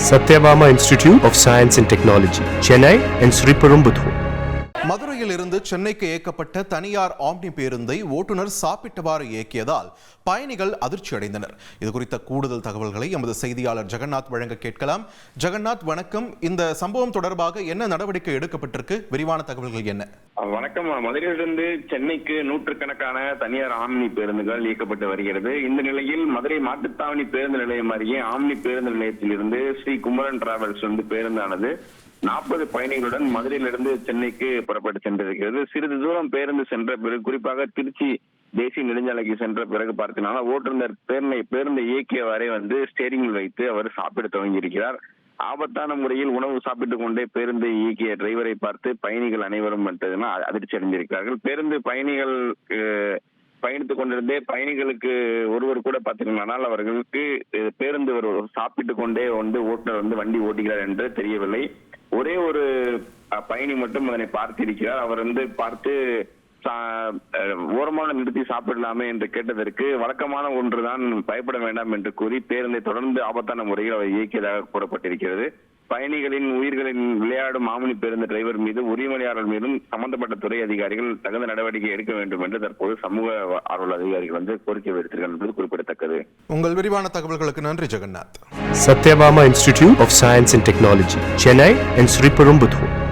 Satyabama Institute of Science and Technology, Chennai and Sriperumbudur. மதுரையில் இருந்து சென்னைக்கு இயக்கப்பட்ட தனியார் ஆம்னி பேருந்தை ஓட்டுநர் சாப்பிட்டவாறு இயக்கியதால் பயணிகள் அதிர்ச்சி அடைந்தனர். இது குறித்த கூடுதல் தகவல்களை எமது செய்தியாளர் ஜெகநாத் வழங்க கேட்கலாம். ஜெகநாத், வணக்கம். இந்த சம்பவம் தொடர்பாக என்ன நடவடிக்கை எடுக்கப்பட்டிருக்கு? விரிவான தகவல்கள் என்ன? வணக்கம். மதுரையிலிருந்து சென்னைக்கு நூற்றுக்கணக்கான தனியார் ஆம்னி பேருந்துகள் இயக்கப்பட்டு வருகிறது. இந்த நிலையில் மதுரை மாட்டுத்தாவணி பேருந்து நிலையம் அருகே ஆம்னி பேருந்து நிலையத்திலிருந்து ஸ்ரீ குமரன் டிராவல்ஸ் பேருந்தானது 40 பயணிகளுடன் மதுரையிலிருந்து சென்னைக்கு புறப்பட்டு சென்றிருக்கிறது. சிறிது தூரம் பேருந்து சென்ற பிறகு, குறிப்பாக திருச்சி தேசிய நெடுஞ்சாலைக்கு சென்ற பிறகு பார்த்தீங்கன்னா ஓட்டுநர் பேருந்தை இயக்கியவாறே ஸ்டேரிங்கில் வைத்து அவர் சாப்பிட துவங்கியிருக்கிறார். ஆபத்தான முறையில் உணவு சாப்பிட்டுக் கொண்டே பேருந்தை இயக்கிய டிரைவரை பார்த்து பயணிகள் அனைவரும் அதிர்ச்சி அடைந்திருக்கிறார்கள். பேருந்து பயணிகள் பயணித்துக் கொண்டிருந்தே பயணிகளுக்கு ஒருவர் கூட பார்த்தீங்கன்னா அவர்களுக்கு பேருந்து சாப்பிட்டுக் கொண்டே ஓட்டுநர் வண்டி ஓட்டுகிறார் என்று தெரியவில்லை. ஒரே ஒரு பயணி மட்டும் அதனை பார்த்திருக்கிறார். அவர் பார்த்து ஓரமான நிறுத்தி சாப்பிடலாமே என்று கேட்டதற்கு வழக்கமான ஒன்றுதான், பயப்பட வேண்டாம் என்று கூறி பேருந்தை தொடர்ந்து ஆபத்தான முறையில் அவர் இயக்கியதாக கூறப்பட்டிருக்கிறது. பயணிகளின் உயிர்களின் விளையாடும் ஆம்னி பேருந்து டிரைவர் மீது உரிமையாளர் மீதும் சம்பந்தப்பட்ட துறை அதிகாரிகள் தகுந்த நடவடிக்கை எடுக்க வேண்டும் என்று தற்போது சமூக ஆர்வல் அதிகாரிகள் கோரிக்கை வைத்திருக்கிறார் என்பது குறிப்பிடத்தக்கது. உங்கள் விரிவான தகவல்களுக்கு நன்றி Jagannath. Satyabama Institute of Science and Technology, Chennai and Sriperumbudur.